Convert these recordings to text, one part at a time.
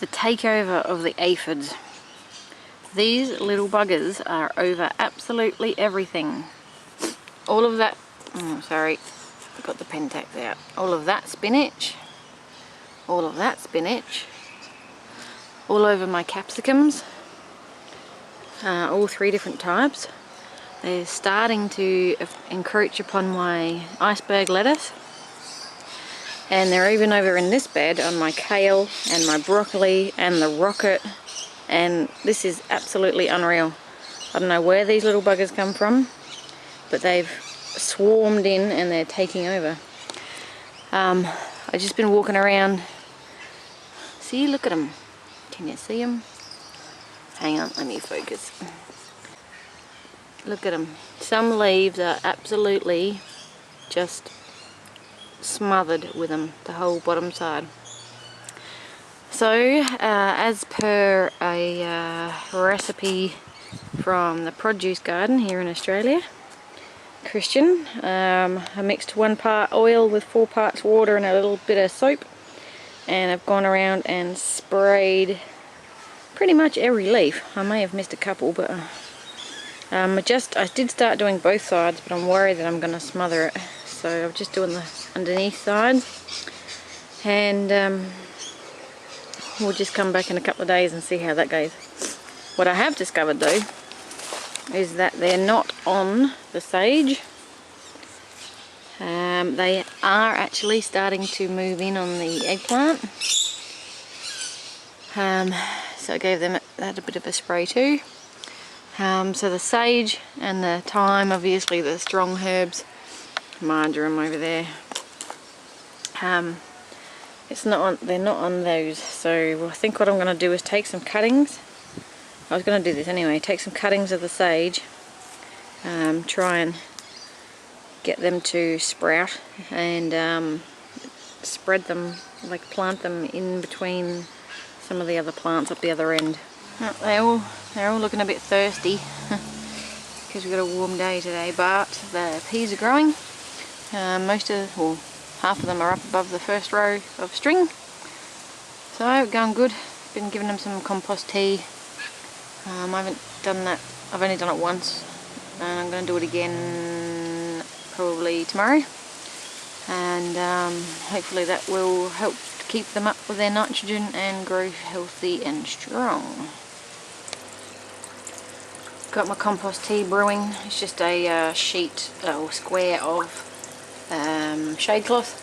The takeover of the aphids. These little buggers are over absolutely everything. All of that, sorry, got the Pentax out. All of that spinach, all of that spinach, all over my capsicums, all 3 different types. They're starting to encroach upon my iceberg lettuce. And they're even over in this bed on my kale and my broccoli and the rocket. And this is absolutely unreal. I don't know where these little buggers come from, but they've swarmed in and they're taking over. I've just been walking around. See, look at them. Can you see them? Hang on, let me focus. Look at them. Some leaves are absolutely just smothered with them, the whole bottom side. So, as per a recipe from the produce garden here in Australia, Christian, I mixed 1 part oil with 4 parts water and a little bit of soap, and I've gone around and sprayed pretty much every leaf. I may have missed a couple, but I did start doing both sides, but I'm worried that I'm going to smother it. So I'm just doing the underneath side, and we'll just come back in a couple of days and see how that goes. What I have discovered though is that they're not on the sage. They are actually starting to move in on the eggplant. So I gave them that a bit of a spray too. So the sage and the thyme, obviously the strong herbs, marjoram over there. They're not on those. So I think what I'm going to do is take some cuttings. I was going to do this anyway. Take some cuttings of the sage, try and get them to sprout, and spread them, like plant them in between some of the other plants up the other end. They're all looking a bit thirsty because we've got a warm day today, but the peas are growing. Half of them are up above the first row of string, so going good. Been giving them some compost tea. I haven't done that, I've only done it once, and I'm going to do it again probably tomorrow, and hopefully that will help to keep them up with their nitrogen and grow healthy and strong. Got my compost tea brewing. It's just a sheet or square of shade cloth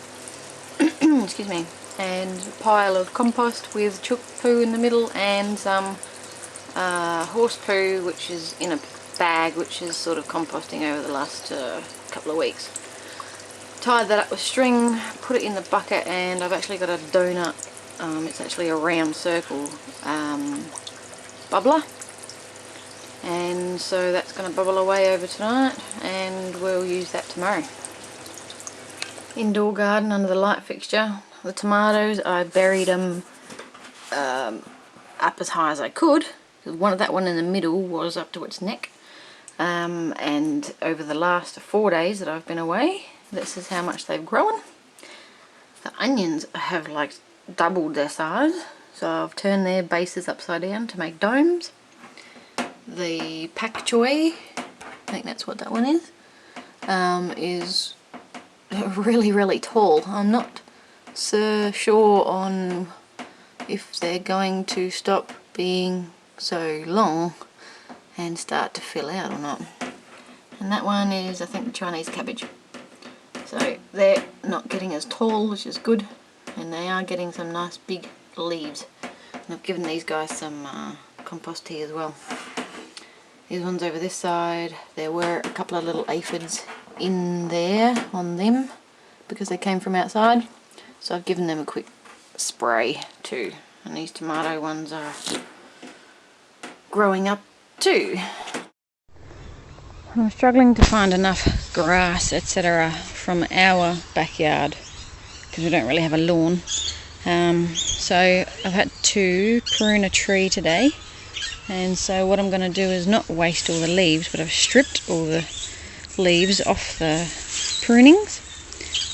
excuse me, and a pile of compost with chook poo in the middle, and some horse poo, which is in a bag, which is sort of composting over the last couple of weeks. Tied that up with string, put it in the bucket, and I've actually got a donut, it's actually a round circle bubbler, and so that's going to bubble away over tonight, and we'll use that tomorrow. Indoor garden under the light fixture. The tomatoes, I buried them up as high as I could, because that one in the middle was up to its neck, and over the last 4 days that I've been away, this is how much they've grown. The onions have like doubled their size, so I've turned their bases upside down to make domes. The pak choi, I think that's what that one is really tall. I'm not so sure on if they're going to stop being so long and start to fill out or not. And that one is, I think, the Chinese cabbage. So they're not getting as tall, which is good, and they are getting some nice big leaves. And I've given these guys some compost tea as well. These ones over this side, there were a couple of little aphids in there on them because they came from outside, so I've given them a quick spray too. And these tomato ones are growing up too. I'm struggling to find enough grass, etc. from our backyard because we don't really have a lawn. So I've had to prune a tree today, and so what I'm going to do is not waste all the leaves, but I've stripped all the leaves off the prunings,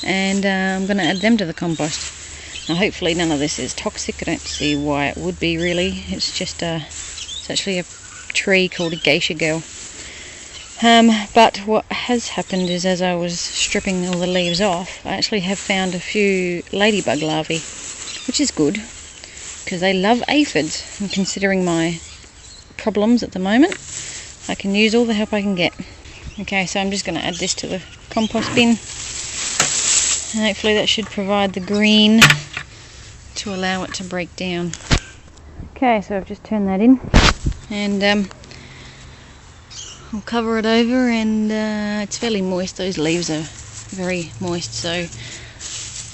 and I'm going to add them to the compost. Now hopefully none of this is toxic. I don't see why it would be really. It's just it's actually a tree called a geisha girl. But what has happened is, as I was stripping all the leaves off, I actually have found a few ladybug larvae, which is good because they love aphids. And considering my problems at the moment, I can use all the help I can get. Okay, so I'm just going to add this to the compost bin, and hopefully that should provide the green to allow it to break down. Okay, so I've just turned that in, and I'll cover it over, and it's fairly moist. Those leaves are very moist, so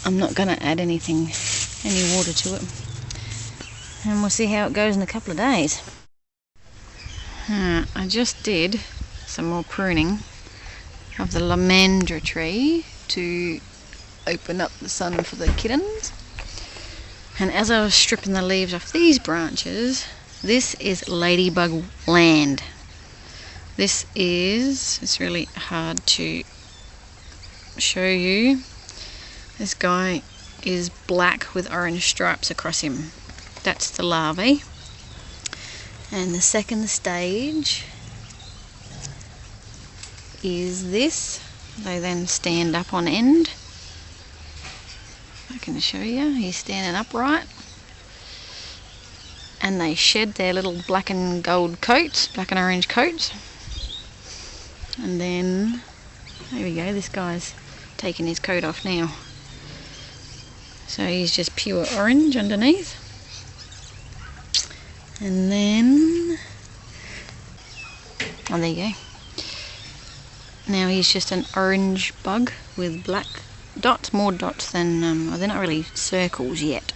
I'm not going to add any water to it, and we'll see how it goes in a couple of days. I just did some more pruning of the lomandra tree to open up the sun for the kittens, and as I was stripping the leaves off these branches, this is ladybug land. It's really hard to show you. This guy is black with orange stripes across him. That's the larvae. And the second stage is this. They then stand up on end. I can show you. He's standing upright. And they shed their little black and gold coats, black and orange coats. And then, there we go, this guy's taking his coat off now. So he's just pure orange underneath. And then, oh, there you go. Now he's just an orange bug with black dots, more dots than, they're not really circles yet.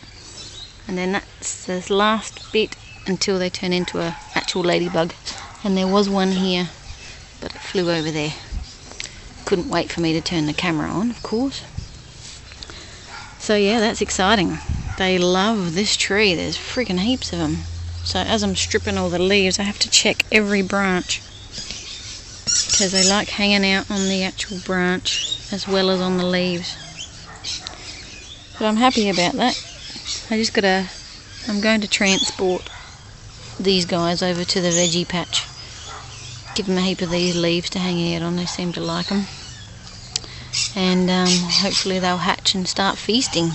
And then that's the last bit until they turn into an actual ladybug. And there was one here, but it flew over there. Couldn't wait for me to turn the camera on, of course. So yeah, that's exciting. They love this tree. There's freaking heaps of them. So as I'm stripping all the leaves, I have to check every branch, because they like hanging out on the actual branch as well as on the leaves. But I'm happy about that. I'm going to transport these guys over to the veggie patch. Give them a heap of these leaves to hang out on. They seem to like them. And hopefully they'll hatch and start feasting.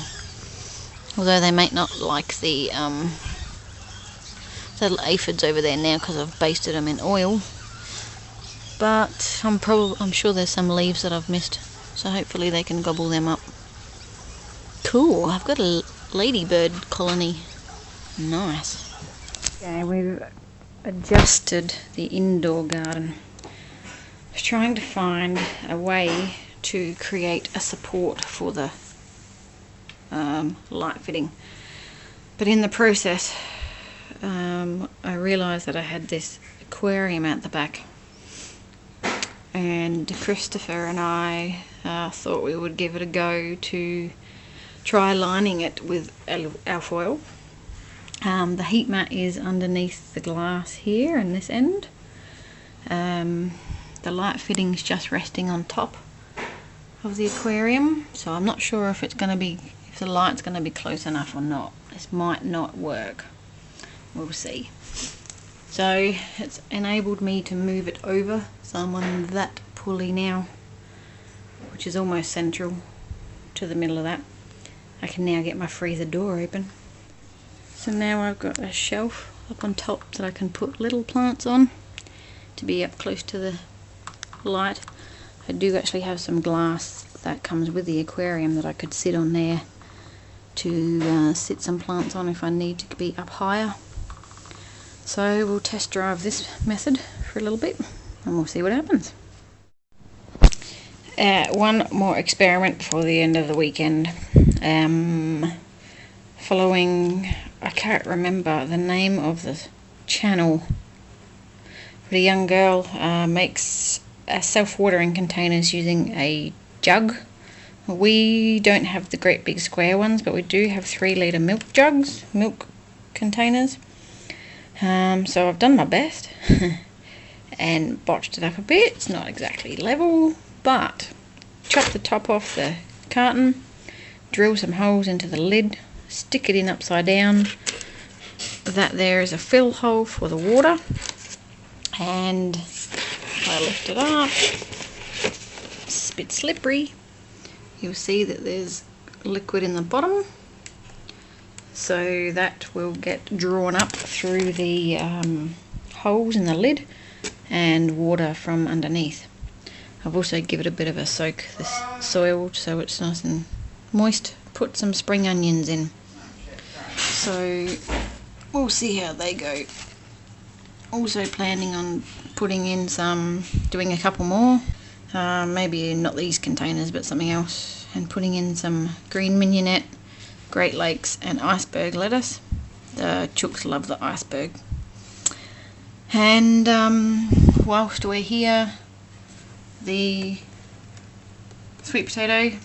Although they may not like the little aphids over there now because I've basted them in oil. But I'm sure there's some leaves that I've missed. So hopefully they can gobble them up. Cool, I've got a ladybird colony. Nice. Okay, we've adjusted the indoor garden. I was trying to find a way to create a support for the light fitting, but in the process I realised that I had this aquarium out the back, and Christopher and I thought we would give it a go to try lining it with alfoil. The heat mat is underneath the glass here in this end. The light fitting's just resting on top of the aquarium, so I'm not sure if the light's going to be close enough or not. This might not work. We'll see. So it's enabled me to move it over, so I'm on that pulley now, which is almost central to the middle of that. I can now get my freezer door open. So now I've got a shelf up on top that I can put little plants on to be up close to the light. I do actually have some glass that comes with the aquarium that I could sit on there to sit some plants on if I need to be up higher. So we'll test drive this method for a little bit and we'll see what happens. One more experiment for the end of the weekend. Following, I can't remember the name of the channel, but a young girl makes self-watering containers using a jug. We don't have the great big square ones, but we do have 3-litre milk containers. So I've done my best and botched it up a bit. It's not exactly level, but chop the top off the carton, drill some holes into the lid stick it in upside down. That there is a fill hole for the water, and if I lift it up, it's a bit slippery. You'll see that there's liquid in the bottom, so that will get drawn up through the holes in the lid and water from underneath. I've also given it a bit of a soak, this soil, so it's nice and moist. Put some spring onions in, so we'll see how they go. Also planning on putting in some, doing a couple more, maybe not these containers but something else, and putting in some green mignonette, Great Lakes and iceberg lettuce. The chooks love the iceberg. And whilst we're here, the sweet potato,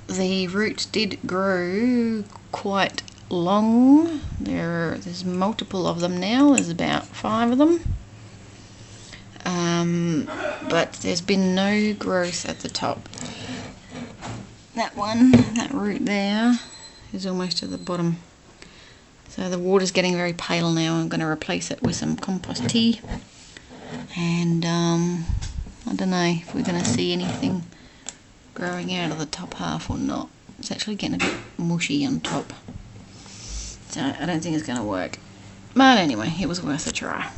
the roots did grow quite long. There's multiple of them now. There's about 5 of them, but there's been no growth at the top. That root there is almost at the bottom, so the water's getting very pale now. I'm going to replace it with some compost tea, and I don't know if we're going to see anything growing out of the top half or not. It's actually getting a bit mushy on top, so I don't think it's going to work. But anyway, it was worth a try.